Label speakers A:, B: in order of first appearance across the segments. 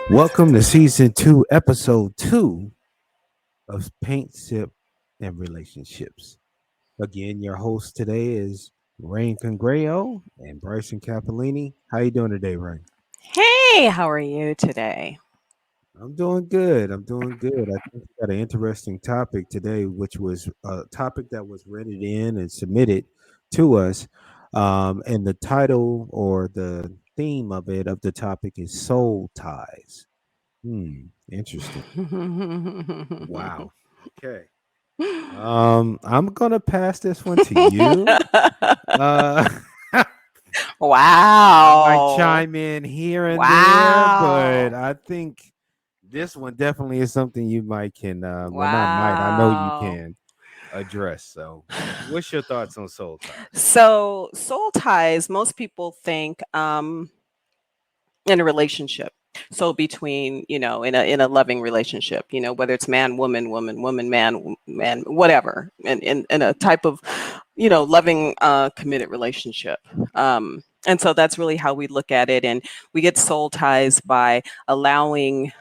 A: Welcome to season 2, episode 2 of Paint, Sip, and Relationships. Again, your host today is Rain Congreo and Bryson Capellini. How you doing today, Rain?
B: Hey, how are you today?
A: I'm doing good. I'm doing good. I think we got an interesting topic today, which was a topic that was read in and submitted to us. And the title or the theme of the topic is soul ties. Interesting. Wow. Okay. I'm gonna pass this one to you. Uh, I might
B: Wow.
A: chime in here and there, but
B: Wow.
A: I think this one definitely is something you might can. Well, not might. I know you
B: Wow.
A: can address. So, what's your thoughts on soul ties?
B: So, soul ties, most people think in a relationship. So between, in a loving relationship, whether it's man, woman, woman, woman, man, man, whatever, in a type of, loving committed relationship. And so that's really how we look at it. And we get soul ties by allowing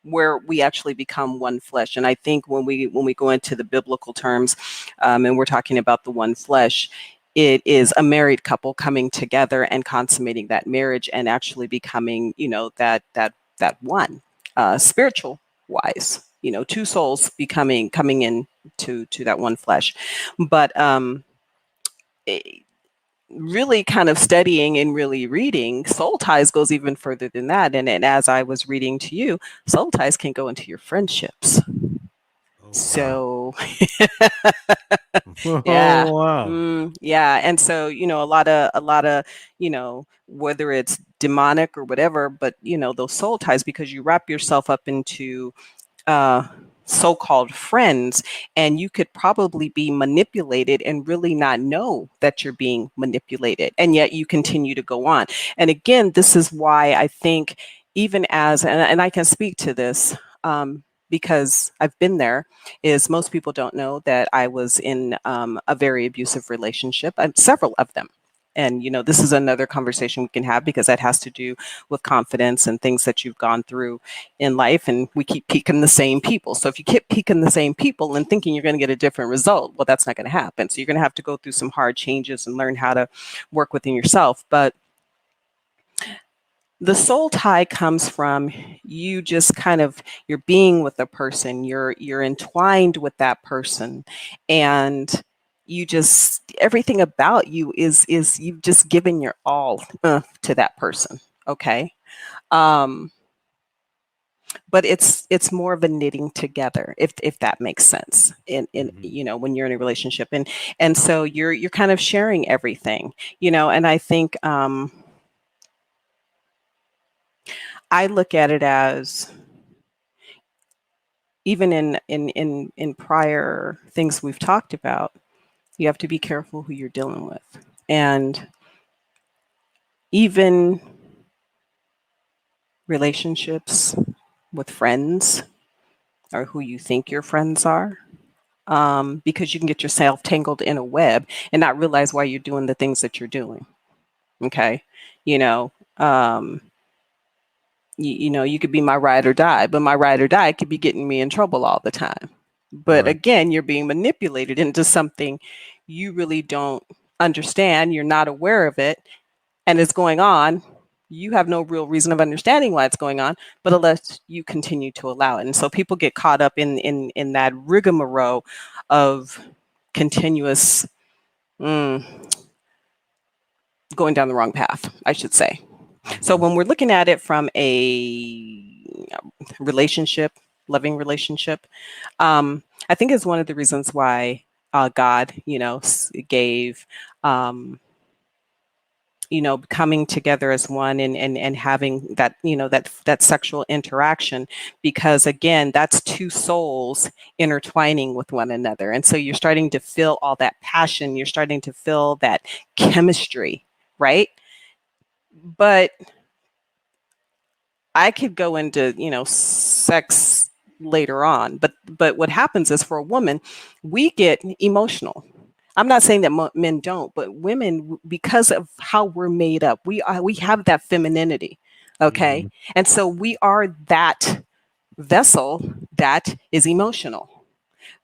B: where we actually become one flesh. And I think when we go into the biblical terms, and we're talking about the one flesh, it is a married couple coming together and consummating that marriage and actually becoming, that one, spiritual wise, two souls becoming coming in to that one flesh. But eh, really kind of studying and really reading, soul ties goes even further than that. And as I was reading to you, soul ties can go into your friendships.
A: Oh wow!
B: So
A: Oh
B: yeah.
A: wow!
B: Yeah. And so, a lot of, whether it's demonic or whatever, but those soul ties, because you wrap yourself up into uh so-called friends, and you could probably be manipulated and really not know that you're being manipulated, and yet you continue to go on. And again, this is why I think, even as and I can speak to this, because I've been there, is most people don't know that I was in a very abusive relationship, several of them. And this is another conversation we can have, because that has to do with confidence and things that you've gone through in life. And we keep picking the same people. So if you keep picking the same people and thinking you're going to get a different result, well, that's not going to happen. So you're going to have to go through some hard changes and learn how to work within yourself. But the soul tie comes from you just kind of, you're being with a person, you're entwined with that person, and you just, everything about you is you've just given your all to that person. Okay. um but it's more of a knitting together, if that makes sense, in
A: Hmm.
B: when you're in a relationship. And so you're kind of sharing everything. And I think I look at it as, even in prior things we've talked about, you have to be careful who you're dealing with. And even relationships with friends, or who you think your friends are, because you can get yourself tangled in a web and not realize why you're doing the things that you're doing. Okay. You know, um, you could be my ride or die, but my ride or die could be getting me in trouble all the time. But
A: Right.
B: again, you're being manipulated into something you really don't understand. You're not aware of it, and it's going on. You have no real reason of understanding why it's going on, but unless you continue to allow it. And so people get caught up in that rigmarole of continuous, mm, going down the wrong path, I should say. So
A: Hmm.
B: when we're looking at it from a relationship, loving relationship, I think is one of the reasons why God, gave, um, coming together as one, and having that, that sexual interaction, because again, that's two souls intertwining with one another. And so you're starting to feel all that passion, you're starting to feel that chemistry, right? But I could go into, sex later on, but what happens is, for a woman, we get emotional. I'm not saying that men don't, but women, because of how we're made up, we have that femininity. Okay.
A: Mhm.
B: And so we are that vessel that is emotional,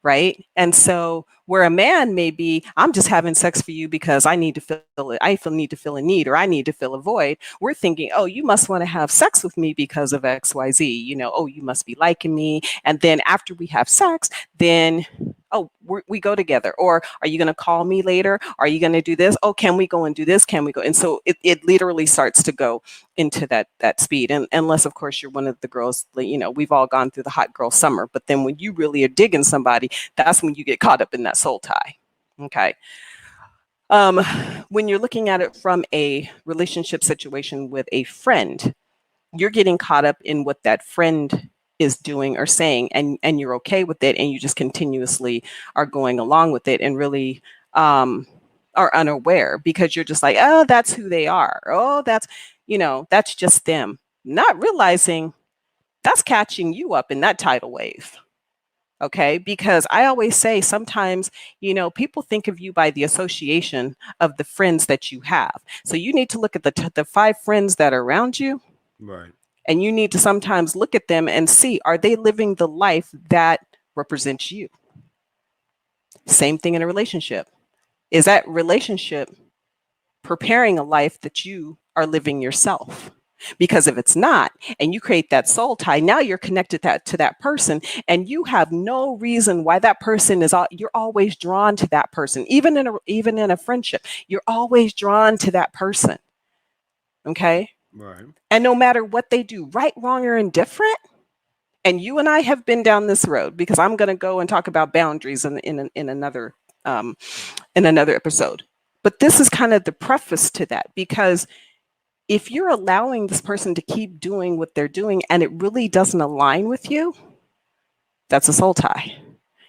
B: right? And so where a man may be, I'm just having sex for you because I need to feel it. Need to feel a need, or I need to fill a void. We're thinking, oh, you must want to have sex with me because of XYZ. Oh, you must be liking me. And then after we have sex, then oh, we go together. Or are you going to call me later? Are you going to do this? Oh, can we go and do this? Can we go? And so it literally starts to go into that speed. And unless of course you're one of the girls, we've all gone through the hot girl summer, but then when you really are digging somebody, that's when you get caught up in that soul tie. Okay. um, when you're looking at it from a relationship situation with a friend, you're getting caught up in what that friend is doing or saying, and you're okay with it, and you just continuously are going along with it, and really are unaware, because you're just like, oh, that's who they are, oh, that's just them, not realizing that's catching you up in that tidal wave. Okay, because I always say sometimes, people think of you by the association of the friends that you have. So you need to look at the five friends that are around you,
A: Right.
B: and you need to sometimes look at them and see, are they living the life that represents you? Same thing in a relationship. Is that relationship preparing a life that you are living yourself? Because if it's not, and you create that soul tie, now you're connected to that person, and you have no reason why that person you're always drawn to that person, even in a friendship, you're always drawn to that person. Okay.
A: Right.
B: And no matter what they do, right, wrong, or indifferent, and you and I have been down this road, because I'm going to go and talk about boundaries um, in another episode. But this is kind of the preface to that, because if you're allowing this person to keep doing what they're doing and it really doesn't align with you, that's a soul tie.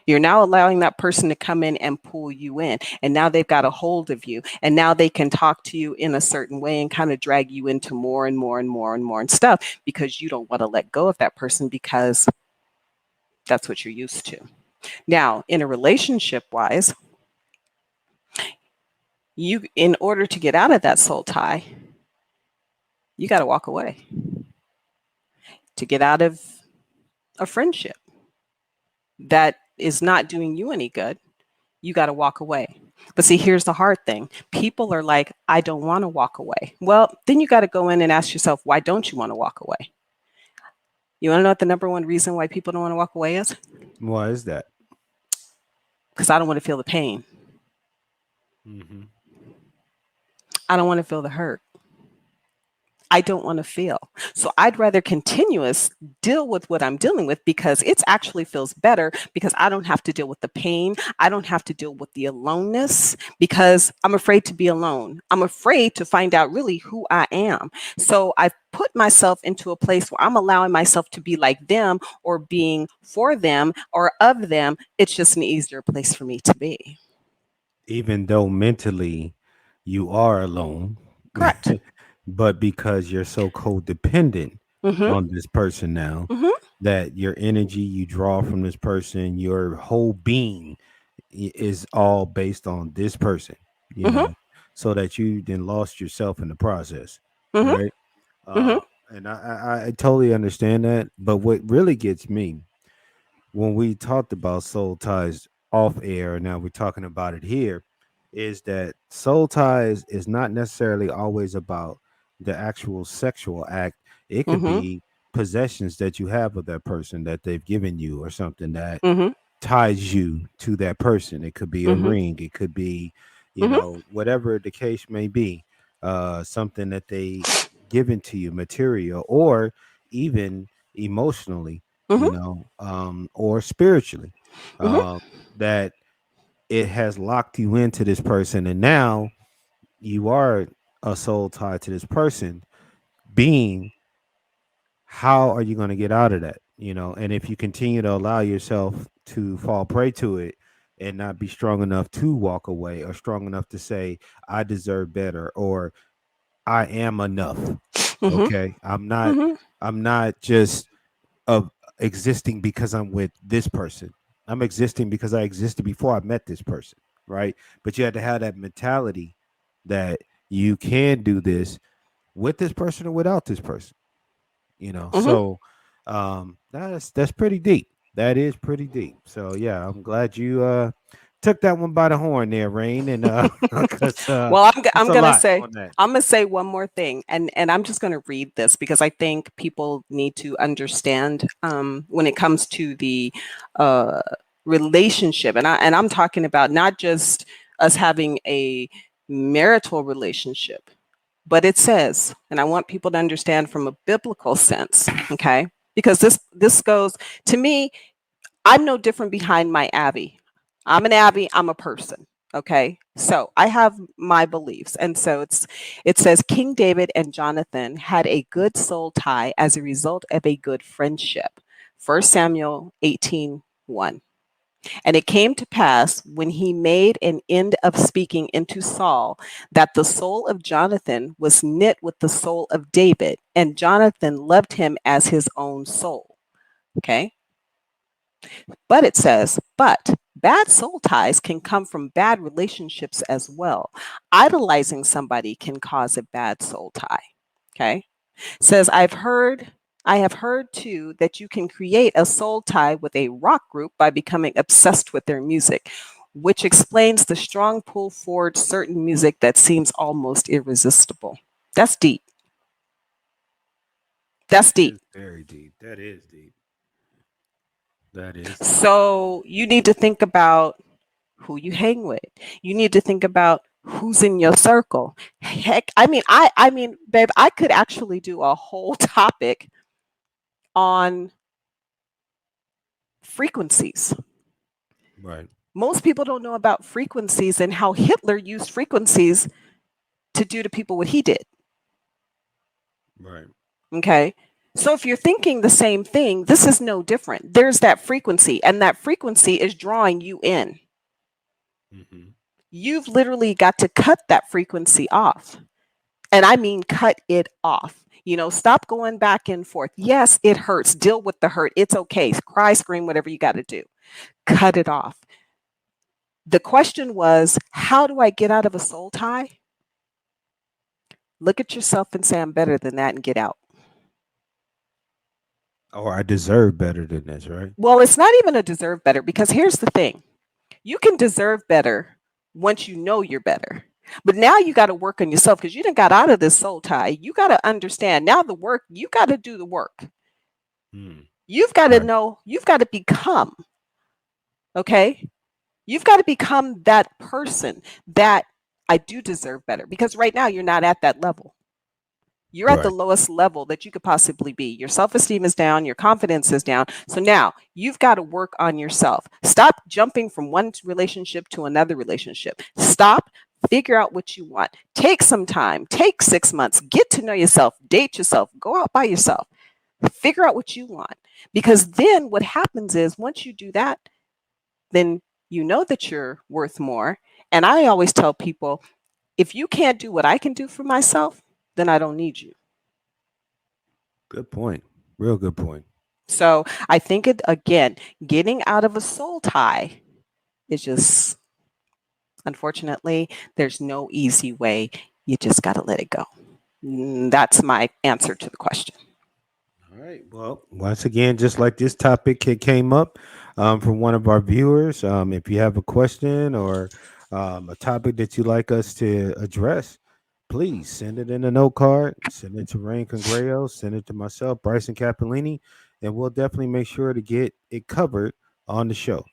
B: You're now allowing that person to come in and pull you in. And now they've got a hold of you. And now they can talk to you in a certain way and kind of drag you into more and more and more and more and stuff, because you don't want to let go of that person, because that's what you're used to. Now, in a relationship wise, in order to get out of that soul tie, you got to walk away. To get out of a friendship that is not doing you any good, you got to walk away. But see, here's the hard thing. People are like, I don't want to walk away. Well, then you got to go in and ask yourself, why don't you want to walk away? You want to know what the number one reason why people don't want to walk away is?
A: Why is that?
B: Because I don't want to feel the pain.
A: Hmm.
B: I don't want to feel the hurt. I don't want to feel. So I'd rather continuous deal with what I'm dealing with, because it actually feels better, because I don't have to deal with the pain. I don't have to deal with the aloneness, because I'm afraid to be alone. I'm afraid to find out really who I am. So I've put myself into a place where I'm allowing myself to be like them, or being for them or of them. It's just an easier place for me to be.
A: Even though mentally you are alone,
B: Correct.
A: but because you're so codependent
B: Mm-hmm.
A: on this person now,
B: Mm-hmm.
A: that your energy you draw from this person, your whole being is all based on this person, you
B: Mm-hmm.
A: know, so that you then lost yourself in the process,
B: Mm-hmm.
A: right?
B: Mm-hmm.
A: And I totally understand that. But what really gets me, when we talked about soul ties off air, and now we're talking about it here, is that soul ties is not necessarily always about the actual sexual act. It could
B: Mm-hmm.
A: be possessions that you have of that person that they've given you, or something that
B: Mm-hmm.
A: ties you to that person. It could be a
B: Mm-hmm.
A: ring, it could be,
B: Mm-hmm.
A: whatever the case may be, something that they given to you, material, or even emotionally,
B: Mm-hmm.
A: or spiritually,
B: Mm-hmm.
A: um, that it has locked you into this person, and now you are a soul tied to this person being. How are you going to get out of that? And if you continue to allow yourself to fall prey to it, and not be strong enough to walk away, or strong enough to say, I deserve better, or I am enough.
B: Mm-hmm.
A: Okay,
B: Mm-hmm.
A: I'm not just of existing because I'm with this person. I'm existing because I existed before I met this person, right? But you have to have that mentality that you can do this with this person or without this person. you know.
B: Hmm.
A: So that's pretty deep. That is pretty deep. So yeah, I'm glad you took that one by the horn there, Rain, and because
B: Well,
A: it's
B: I'm
A: a
B: gonna
A: lot
B: say
A: on that.
B: I'm gonna say one more thing, and I'm just gonna read this because I think people need to understand when it comes to the uh, relationship, and I'm talking about not just us having a marital relationship, but it says, and I want people to understand from a biblical sense, okay? Because this goes to me. I'm no different behind my Abby. I'm an Abby, I'm a person. Okay. So I have my beliefs. And so it says King David and Jonathan had a good soul tie as a result of a good friendship. 1 Samuel 18:1. And it came to pass when he made an end of speaking into Saul that the soul of Jonathan was knit with the soul of David, and Jonathan loved him as his own soul. Okay. But it says, but bad soul ties can come from bad relationships as well. Idolizing somebody can cause a bad soul tie. Okay. Says, I have heard too that you can create a soul tie with a rock group by becoming obsessed with their music, which explains the strong pull forward certain music that seems almost irresistible. That's deep. That's
A: That
B: deep.
A: is very deep. That is deep. That is deep.
B: So you need to think about who you hang with. You need to think about who's in your circle. Heck, I mean, babe, I could actually do a whole topic on frequencies.
A: Right.
B: Most people don't know about frequencies and how Hitler used frequencies to do to people what he did.
A: Right.
B: Okay. So if you're thinking the same thing, this is no different. There's that frequency, and that frequency is drawing you in.
A: Hmm.
B: You've literally got to cut that frequency off. And I mean, cut it off. Stop going back and forth. Yes, it hurts. Deal with the hurt. It's okay. Cry, scream, whatever you got to do. Cut it off. The question was, how do I get out of a soul tie? Look at yourself and say, I'm better than that, and get out.
A: Or I deserve better than this, right?
B: Well, it's not even a deserve better because here's the thing, you can deserve better once you know you're better. But now you got to work on yourself because you done got out of this soul tie. You got to understand now the work, you got to do the work.
A: Mm.
B: You've got to
A: Right.
B: know, you've got to become, okay? You've got to become that person that I do deserve better because right now you're not at that level. You're at the
A: Right.
B: lowest level that you could possibly be. Your self esteem is down, your confidence is down. So now you've got to work on yourself. Stop jumping from one relationship to another relationship. Stop, figure out what you want. Take some time, take 6 months, get to know yourself, date yourself, go out by yourself, figure out what you want. Because then what happens is once you do that, then you know that you're worth more. And I always tell people if you can't do what I can do for myself, then I don't need you.
A: Good point. Real good point.
B: So I think it again, getting out of a soul tie is just unfortunately, there's no easy way. You just got to let it go. That's my answer to the question.
A: All right. Well, once again, just like this topic came up from one of our viewers, if you have a question or a topic that you'd like us to address, please send it in a note card. Send it to Rain Congreo. Send it to myself, Bryson Capellini, and we'll definitely make sure to get it covered on the show.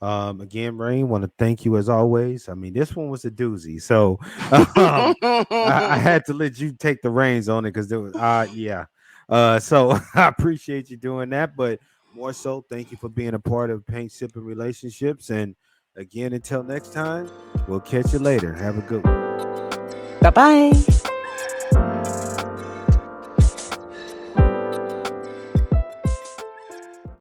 A: Again, Rain, want to thank you as always. I mean, this one was a doozy, so um, I had to let you take the reins on it because there was, yeah. So I appreciate you doing that, but more so, thank you for being a part of Paint Sipping Relationships. And again, until next time, we'll catch you later. Have a good one.
B: Bye bye.